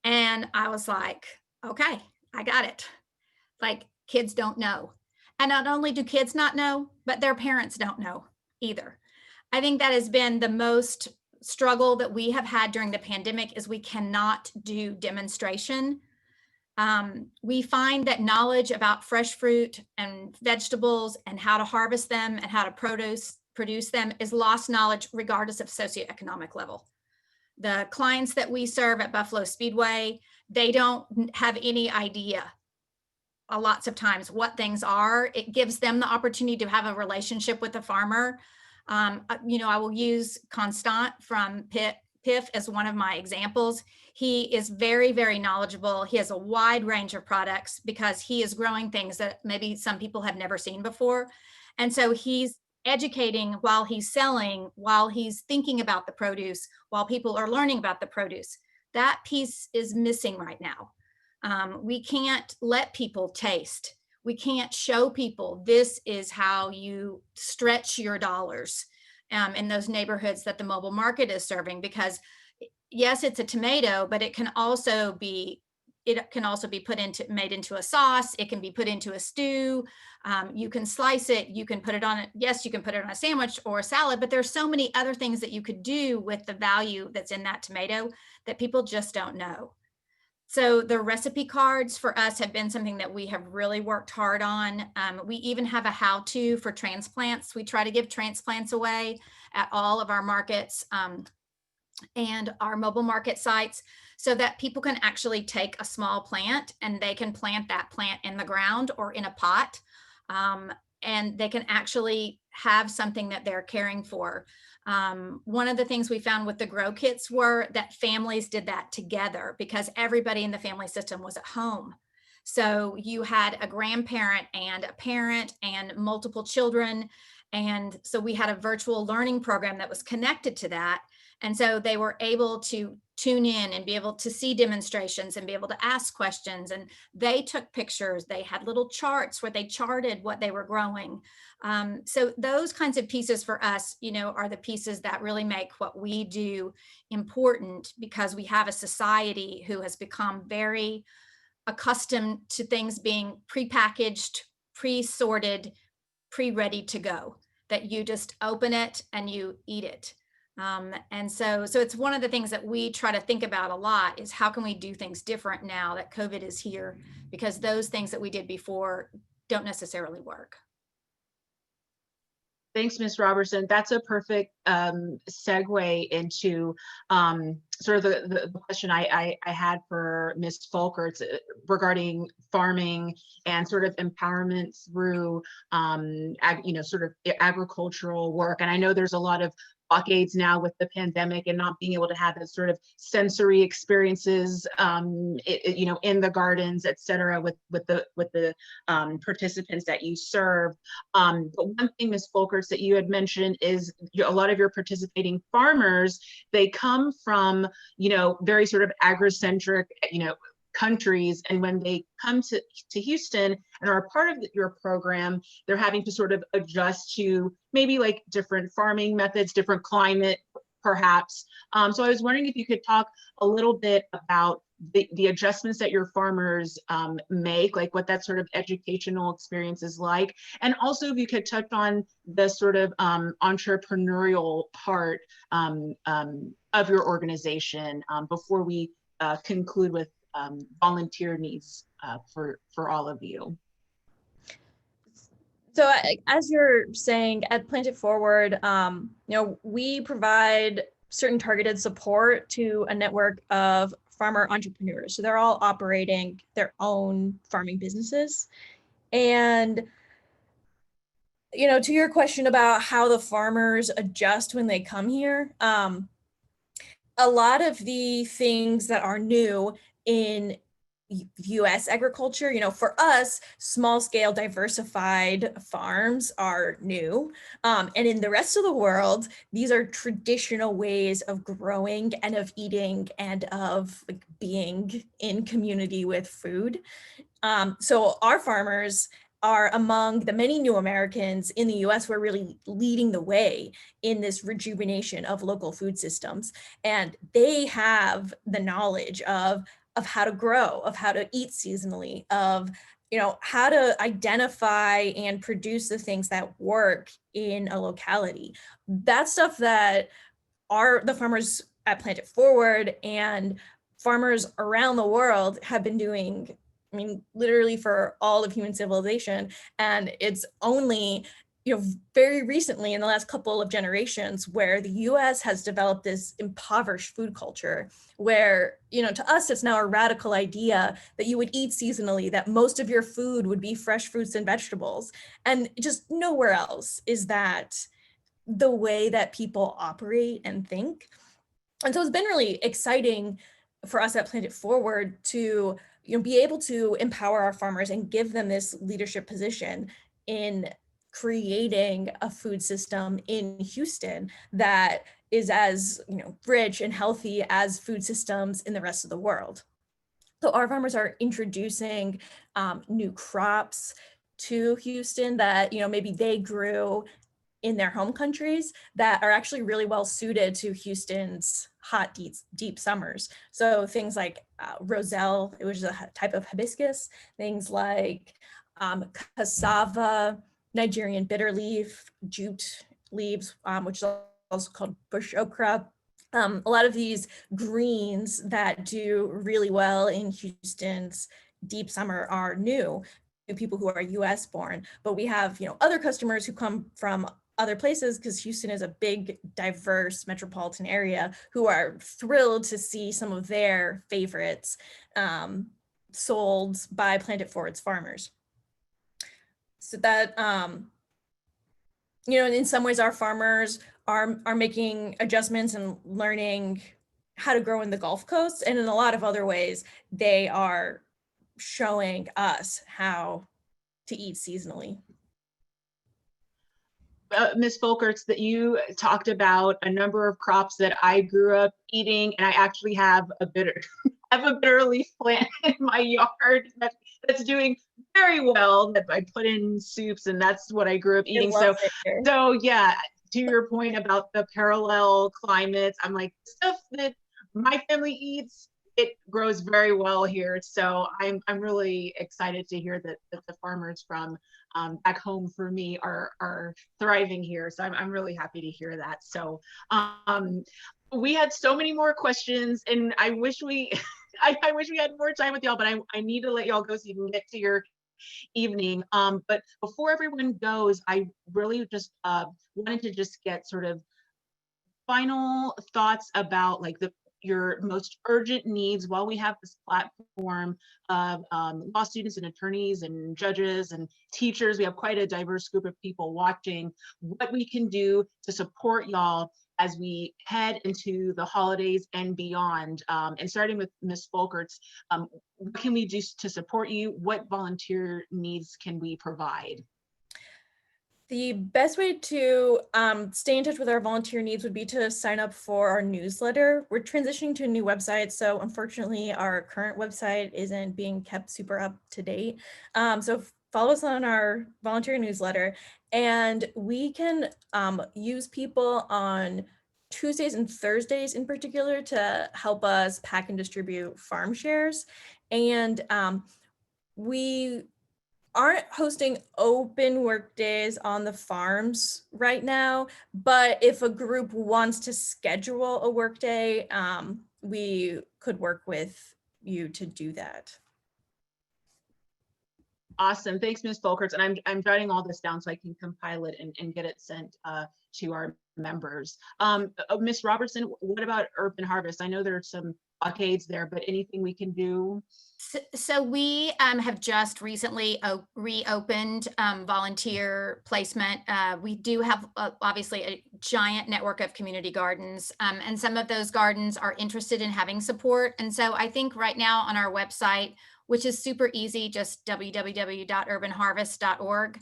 And I was like, okay, I got it. Like, kids don't know. And not only do kids not know, but their parents don't know either. I think that has been the most struggle that we have had during the pandemic is we cannot do demonstration. We find that knowledge about fresh fruit and vegetables and how to harvest them and how to produce them is lost knowledge regardless of socioeconomic level. The clients that we serve at Buffalo Speedway, they don't have any idea lots of times what things are. It gives them the opportunity to have a relationship with the farmer. I will use Constant from PIF as one of my examples. He is very, very knowledgeable. He has a wide range of products because he is growing things that maybe some people have never seen before. And so he's educating while he's selling, while he's thinking about the produce, while people are learning about the produce. That piece is missing right now. We can't let people taste. We can't show people this is how you stretch your dollars in those neighborhoods that the mobile market is serving, because yes, it's a tomato, but it can also be made into a sauce. It can be put into a stew. You can slice it. You can put it on it. Yes, you can put it on a sandwich or a salad, but there's so many other things that you could do with the value that's in that tomato that people just don't know. So the recipe cards for us have been something that we have really worked hard on. We even have a how-to for transplants. We try to give transplants away at all of our markets and our mobile market sites so that people can actually take a small plant and they can plant that plant in the ground or in a pot. And they can actually have something that they're caring for. One of the things we found with the grow kits were that families did that together because everybody in the family system was at home. So you had a grandparent and a parent and multiple children, And so we had a virtual learning program that was connected to that. And so they were able to tune in and be able to see demonstrations and be able to ask questions. And they took pictures. They had little charts where they charted what they were growing. So those kinds of pieces for us, are the pieces that really make what we do important, because we have a society who has become very accustomed to things being prepackaged, pre-sorted, pre-ready to go, that you just open it and you eat it. And so it's one of the things that we try to think about a lot, is how can we do things different now that COVID is here, because those things that we did before don't necessarily work. Thanks, Ms. Roberson. That's a perfect segue into sort of the question I had for Ms. Folkerts regarding farming and sort of empowerment through, sort of agricultural work. And I know there's a lot of blockades now with the pandemic and not being able to have those sort of sensory experiences, in the gardens, et cetera, with the participants that you serve. But one thing, Ms. Folkerts, that you had mentioned is a lot of your participating farmers, they come from, very sort of agricentric, countries. And when they come to Houston and are a part of your program, they're having to sort of adjust to maybe like different farming methods, different climate, perhaps. So I was wondering if you could talk a little bit about the adjustments that your farmers make, like what that sort of educational experience is like. And also if you could touch on the sort of entrepreneurial part of your organization before we conclude with volunteer needs for all of you. So as you're saying, at Plant It Forward, we provide certain targeted support to a network of farmer entrepreneurs. So they're all operating their own farming businesses. And, to your question about how the farmers adjust when they come here, a lot of the things that are new in U.S. agriculture, for us, small scale diversified farms are new. And in the rest of the world, these are traditional ways of growing and of eating and of being in community with food. So our farmers are among the many new Americans in the US who are really leading the way in this rejuvenation of local food systems. And they have the knowledge of how to grow, of how to eat seasonally, of how to identify and produce the things that work in a locality. That's stuff that the farmers at Plant It Forward and farmers around the world have been doing, literally for all of human civilization. And it's only, very recently in the last couple of generations where the US has developed this impoverished food culture where, to us, it's now a radical idea that you would eat seasonally, that most of your food would be fresh fruits and vegetables. And just nowhere else is that the way that people operate and think. And so it's been really exciting for us at Plant It Forward to be able to empower our farmers and give them this leadership position in creating a food system in Houston that is as rich and healthy as food systems in the rest of the world. So our farmers are introducing new crops to Houston that maybe they grew in their home countries that are actually really well suited to Houston's hot, deep summers. So things like roselle, which is a type of hibiscus, things like cassava, Nigerian bitter leaf, jute leaves, which is also called bush okra. A lot of these greens that do really well in Houston's deep summer are new to people who are US born, but we have other customers who come from other places because Houston is a big, diverse metropolitan area who are thrilled to see some of their favorites sold by Plant It Forward's farmers. So that, in some ways our farmers are making adjustments and learning how to grow in the Gulf Coast. And in a lot of other ways, they are showing us how to eat seasonally. Ms. Folkerts, that you talked about a number of crops that I grew up eating, and I actually have a bitter, I have a bitter leaf plant in my yard that's doing very well, that I put in soups, and that's what I grew up eating. love it here. So yeah, to your point about the parallel climates, I'm like, stuff that my family eats, it grows very well here. So I'm really excited to hear that the farmers from back home for me are thriving here. So I'm really happy to hear that. So we had so many more questions, and I wish we I wish we had more time with y'all, but I need to let y'all go so you can get to your evening. But before everyone goes, I really just wanted to just get sort of final thoughts about like your most urgent needs while we have this platform of law students and attorneys and judges and teachers. We have quite a diverse group of people watching, what we can do to support y'all as we head into the holidays and beyond. And starting with Ms. Folkerts, what can we do to support you? What volunteer needs can we provide? The best way to stay in touch with our volunteer needs would be to sign up for our newsletter. We're transitioning to a new website, so unfortunately our current website isn't being kept super up to date. So follow us on our volunteer newsletter, and we can use people on Tuesdays and Thursdays in particular to help us pack and distribute farm shares. And we aren't hosting open work days on the farms right now, but if a group wants to schedule a work day, we could work with you to do that. Awesome, thanks, Ms. Folkerts. And I'm jotting all this down so I can compile it and get it sent to our members. Ms. Robertson, what about Urban Harvest? I know there are some blockades there, but anything we can do? So we have just recently reopened volunteer placement. We do have obviously a giant network of community gardens, and some of those gardens are interested in having support. And so I think right now on our website, which is super easy, just www.urbanharvest.org.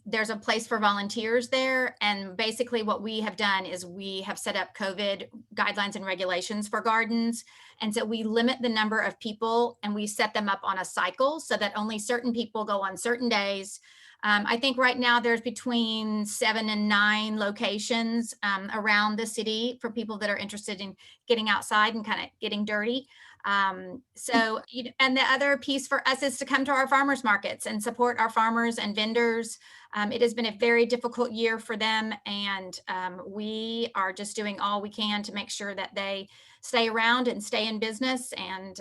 There's a place for volunteers there. And basically what we have done is we have set up COVID guidelines and regulations for gardens. And so we limit the number of people and we set them up on a cycle so that only certain people go on certain days. I think right now there's between 7 and 9 locations around the city for people that are interested in getting outside and kind of getting dirty. And the other piece for us is to come to our farmers markets and support our farmers and vendors. It has been a very difficult year for them, and we are just doing all we can to make sure that they stay around and stay in business. And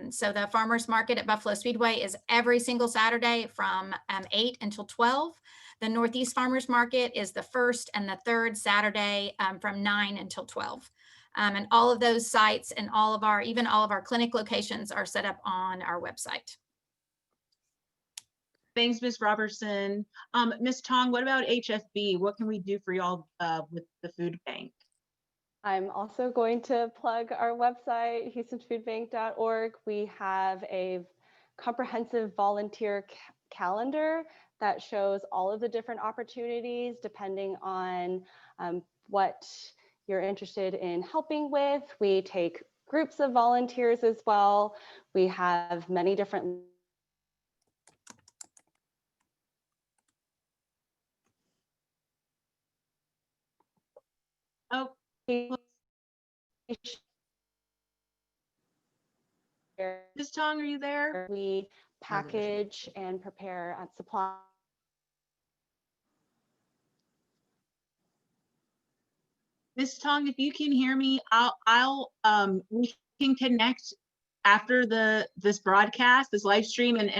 so the farmers market at Buffalo Speedway is every single Saturday from 8 until 12. The Northeast Farmers Market is the first and the third Saturday from 9 until 12. And all of those sites and even all of our clinic locations are set up on our website. Thanks, Ms. Robertson. Ms. Tong, what about HFB? What can we do for y'all with the food bank? I'm also going to plug our website, houstonfoodbank.org. We have a comprehensive volunteer calendar that shows all of the different opportunities depending on what you're interested in helping with. We take groups of volunteers as well. We have many different Ms. Tong, are you there? We package and prepare supply. Ms. Tong, if you can hear me, we can connect after this broadcast, this live stream, and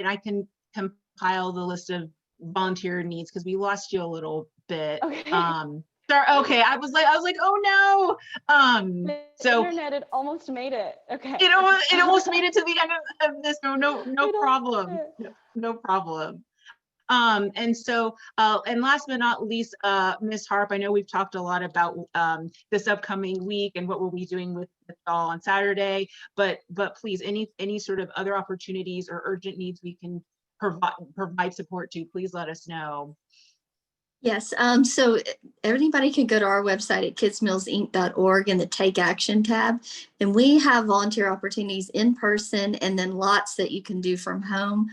I can compile the list of volunteer needs because we lost you a little bit. Okay. Okay, I was like, oh no. So internet, it almost made it. Okay. It almost made it to the end of this. No problem. No problem. And so, and last but not least, Ms. Harp, I know we've talked a lot about this upcoming week and what we'll be doing with y'all on Saturday, but please, any sort of other opportunities or urgent needs we can provide support to, please let us know. Yes, so everybody can go to our website at kidsmealsinc.org in the Take Action tab. And we have volunteer opportunities in person and then lots that you can do from home.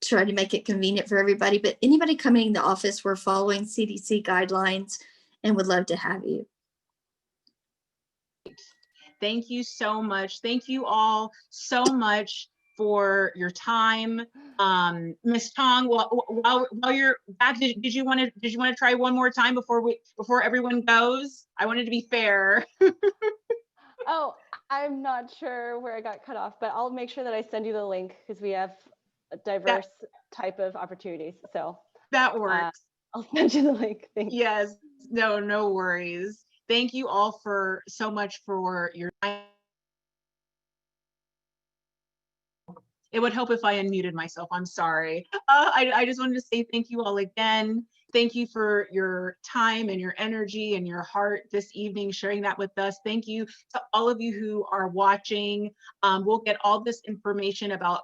Try to make it convenient for everybody. But anybody coming in the office, we're following CDC guidelines and would love to have you. Thank you so much. Thank you all so much for your time. Ms. Tong, while you're back, did you want to try one more time before everyone goes? I wanted to be fair. Oh, I'm not sure where I got cut off, but I'll make sure that I send you the link because we have a diverse type of opportunities. So That works. I'll send you the link. Thanks. Yes, no worries. Thank you all so much for your time. It would help if I unmuted myself. I'm sorry. I just wanted to say thank you all again. Thank you for your time and your energy and your heart this evening, sharing that with us. Thank you to all of you who are watching. We'll get all this information about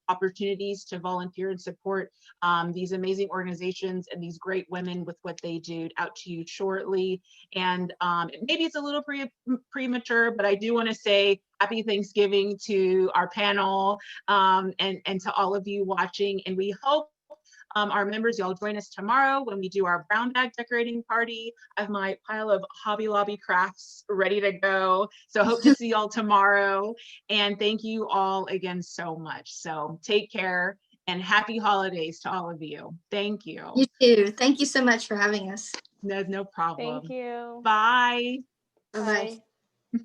opportunities to volunteer and support these amazing organizations and these great women with what they do out to you shortly. And maybe it's a little premature, but I do want to say happy Thanksgiving to our panel and to all of you watching. And we hope our members, y'all join us tomorrow when we do our brown bag decorating party. I have my pile of Hobby Lobby crafts ready to go. So hope to see y'all tomorrow. And thank you all again so much. So take care and happy holidays to all of you. Thank you. You too. Thank you so much for having us. No problem. Thank you. Bye. Bye-bye. Bye.